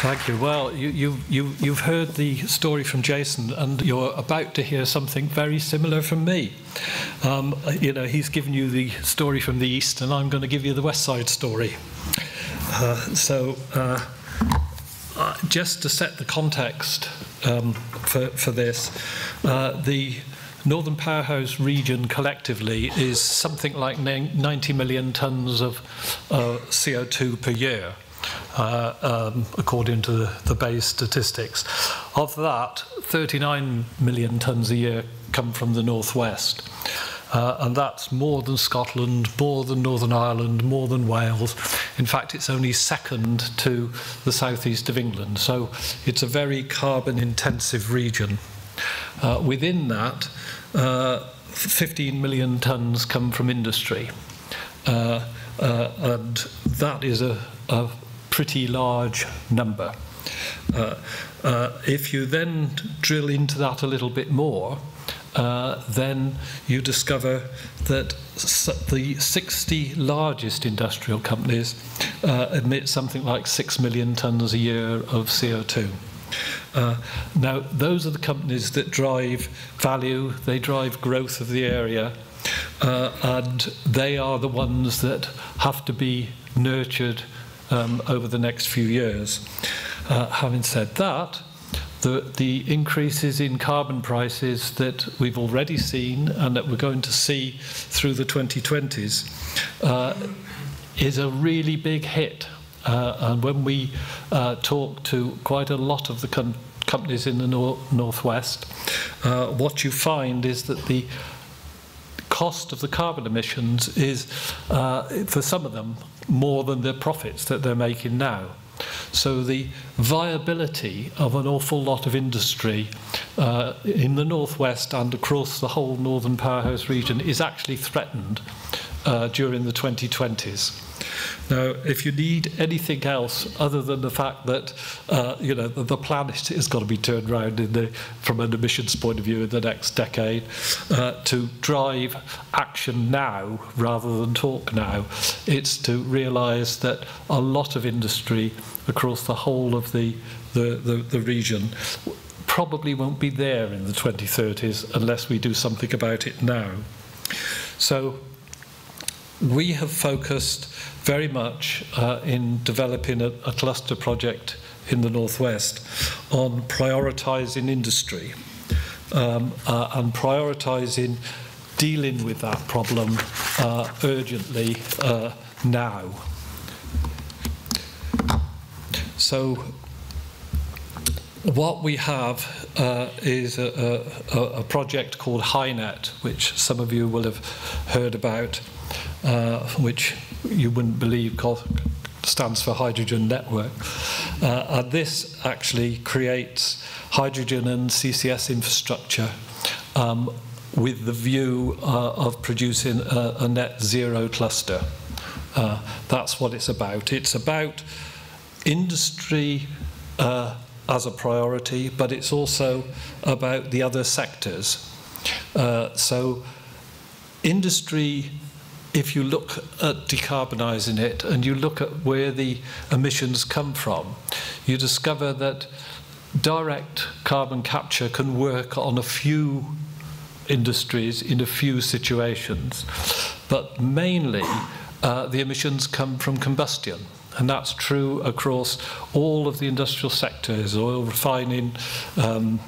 Thank you. Well, you've heard the story from Jason, and you're about to hear something very similar from me. You know, he's given you the story from the east, and I'm going to give you the west side story. Just to set the context for this, the Northern Powerhouse region collectively is something like 90 million tonnes of CO2 per year, according to the base statistics. Of that, 39 million tonnes a year come from the northwest. And that's more than Scotland, more than Northern Ireland, more than Wales. In fact, it's only second to the southeast of England. So it's a very carbon-intensive region. Within that, 15 million tonnes come from industry. And that is a pretty large number. If you then drill into that a little bit more, then you discover that the 60 largest industrial companies emit something like 6 million tonnes a year of CO2. Now, those are the companies that drive value, they drive growth of the area, and they are the ones that have to be nurtured over the next few years. Having said that, the increases in carbon prices that we've already seen and that we're going to see through the 2020s is a really big hit. And when we talk to quite a lot of the companies in the northwest, what you find is that the cost of the carbon emissions is, for some of them, more than the profits that they're making now. So the viability of an awful lot of industry in the northwest and across the whole Northern Powerhouse region is actually threatened during the 2020s. Now, if you need anything else other than the fact that you know, the planet has got to be turned around from an emissions point of view in the next decade, to drive action now rather than talk now, it's to realise that a lot of industry across the whole of the region probably won't be there in the 2030s unless we do something about it now. So we have focused very much in developing a cluster project in the northwest on prioritising industry and prioritising dealing with that problem urgently now. So what we have is a project called HyNet, which some of you will have heard about, which you wouldn't believe stands for Hydrogen Network. And this actually creates hydrogen and CCS infrastructure with the view of producing a net zero cluster. That's what it's about. It's about industry as a priority, but it's also about the other sectors. So industry, if you look at decarbonising it and you look at where the emissions come from, you discover that direct carbon capture can work on a few industries in a few situations, but mainly the emissions come from combustion. And that's true across all of the industrial sectors: oil refining, even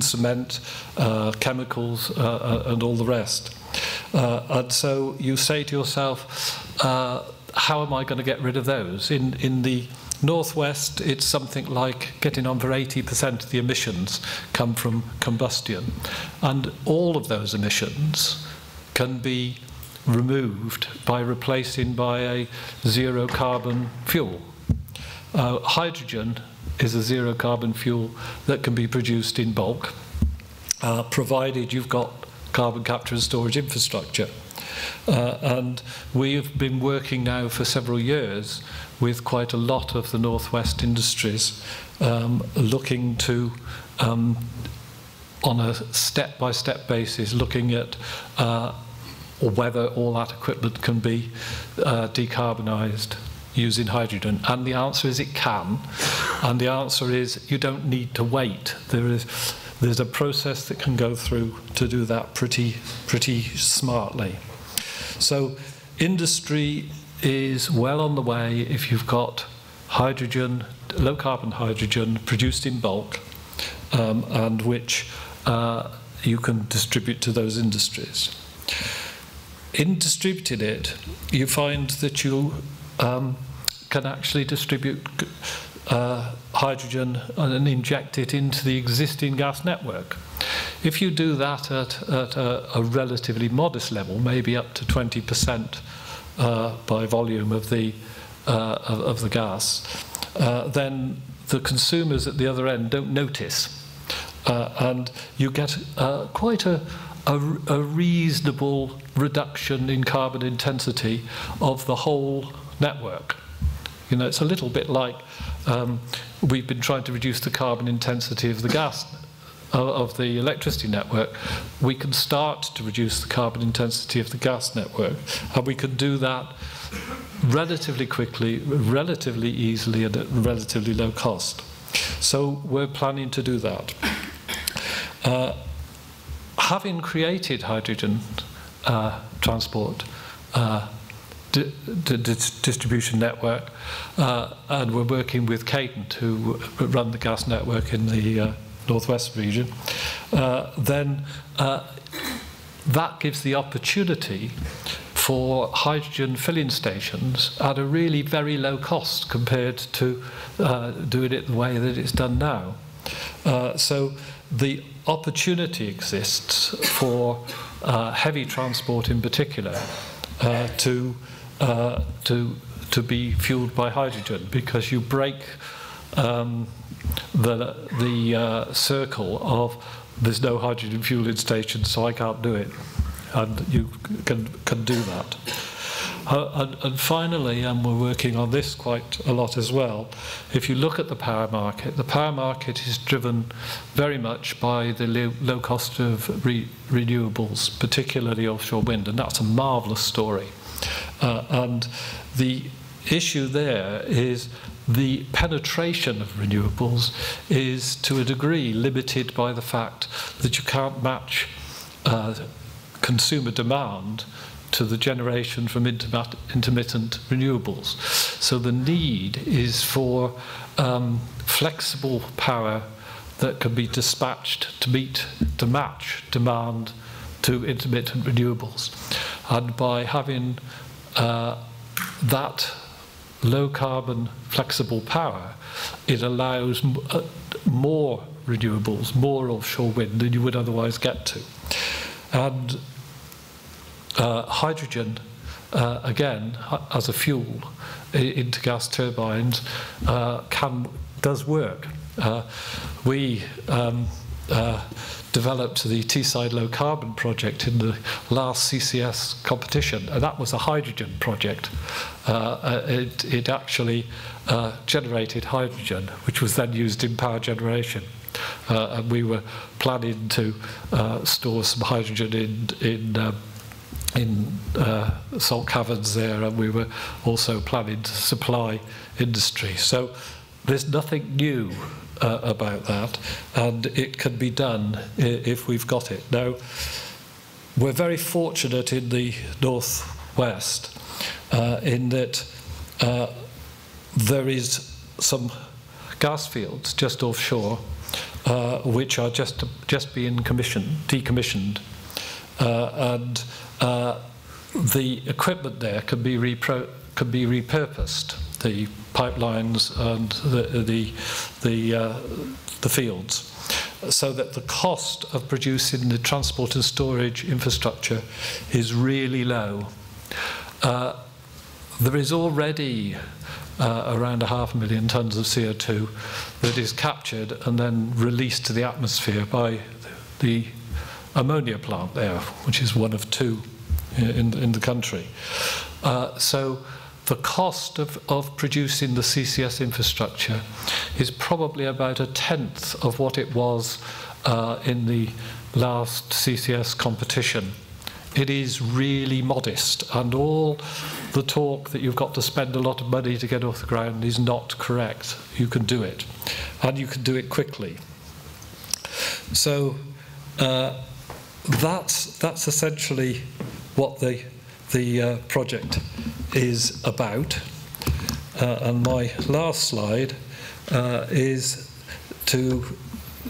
cement, chemicals, and all the rest. And so you say to yourself, how am I going to get rid of those? In the northwest, it's something like getting on for 80% of the emissions come from combustion. And all of those emissions can be removed by replacing by a zero carbon fuel. Hydrogen is a zero carbon fuel that can be produced in bulk, provided you've got carbon capture and storage infrastructure. And we have been working now for several years with quite a lot of the northwest industries, looking to, on a step-by-step basis, looking at or whether all that equipment can be decarbonised using hydrogen? And the answer is it can. And the answer is you don't need to wait. There's a process that can go through to do that pretty smartly. So industry is well on the way if you've got hydrogen, low carbon hydrogen produced in bulk, and which you can distribute to those industries. In distributing it, you find that you can actually distribute hydrogen and inject it into the existing gas network. If you do that at a relatively modest level, maybe up to 20% by volume of the gas, then the consumers at the other end don't notice, and you get quite a reasonable reduction in carbon intensity of the whole network. You know, it's a little bit like we've been trying to reduce the carbon intensity of the gas, of the electricity network. We can start to reduce the carbon intensity of the gas network, and we can do that relatively quickly, relatively easily, and at relatively low cost. So we're planning to do that. Having created hydrogen transport distribution network, and we're working with Cadent to run the gas network in the northwest region, then that gives the opportunity for hydrogen filling stations at a really very low cost compared to doing it the way that it's done now. So the opportunity exists for heavy transport in particular to be fueled by hydrogen, because you break the circle of there's no hydrogen fueling station, so I can't do it, and you can do that. And finally, and we're working on this quite a lot as well, if you look at the power market is driven very much by the low cost of renewables, particularly offshore wind, and that's a marvellous story. And the issue there is the penetration of renewables is to a degree limited by the fact that you can't match consumer demand to the generation from intermittent renewables. So the need is for flexible power that can be dispatched to match demand to intermittent renewables. And by having that low carbon flexible power, it allows more renewables, more offshore wind than you would otherwise get to. And hydrogen, again, as a fuel into gas turbines, does work. We developed the Teesside Low Carbon project in the last CCS competition, and that was a hydrogen project. It actually generated hydrogen, which was then used in power generation. And we were planning to store some hydrogen in salt caverns there, and we were also planning to supply industry. So there's nothing new about that, and it can be done if we've got it. Now, we're very fortunate in the northwest in that there is some gas fields just offshore which are just being decommissioned, and the equipment there can be repurposed, the pipelines and the fields, so that the cost of producing the transport and storage infrastructure is really low. There is already around 500,000 tonnes of CO2 that is captured and then released to the atmosphere by the ammonia plant there, which is one of two in the country. So the cost of producing the CCS infrastructure is probably about 1/10 of what it was in the last CCS competition it is really modest, and all the talk that you've got to spend a lot of money to get off the ground is not correct. You can do it, and you can do it quickly. So that's essentially what the project is about. And my last slide is to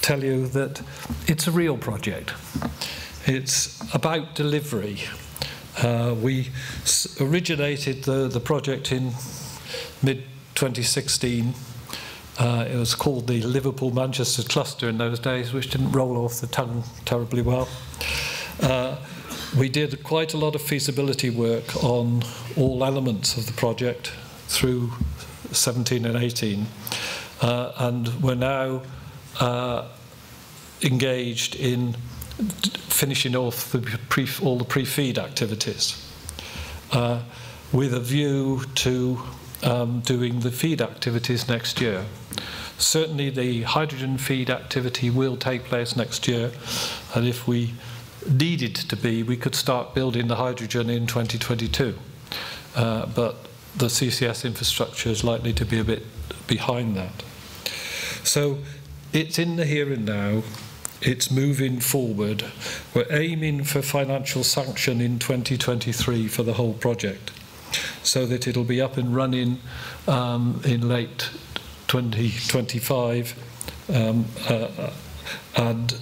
tell you that it's a real project. It's about delivery. We originated the project in mid-2016. It was called the Liverpool-Manchester cluster in those days, which didn't roll off the tongue terribly well. We did quite a lot of feasibility work on all elements of the project through 17 and 18. And we're now engaged in finishing off all the pre-feed activities with a view to doing the feed activities next year. Certainly the hydrogen feed activity will take place next year, and if we needed to be, we could start building the hydrogen in 2022. But the CCS infrastructure is likely to be a bit behind that. So it's in the here and now. It's moving forward. We're aiming for financial sanction in 2023 for the whole project, so that it'll be up and running in late 2025. And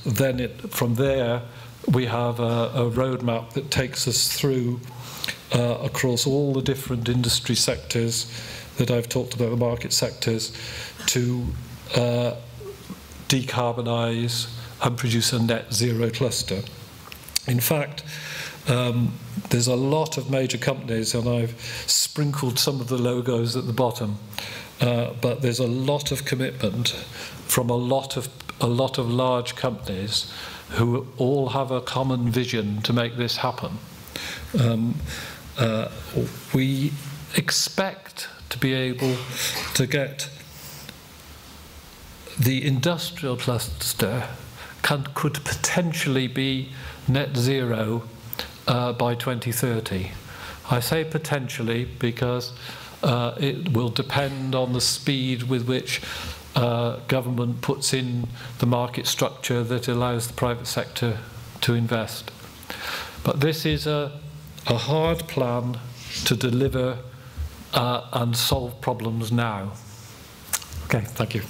then from there, we have a roadmap that takes us through across all the different industry sectors that I've talked about, the market sectors, to decarbonise and produce a net zero cluster. In fact, there's a lot of major companies, and I've sprinkled some of the logos at the bottom, but there's a lot of commitment from a lot of large companies who all have a common vision to make this happen. We expect to be able to get the industrial cluster could potentially be net zero by 2030. I say potentially because it will depend on the speed with which government puts in the market structure that allows the private sector to invest. But this is a hard plan to deliver and solve problems now. Okay, thank you.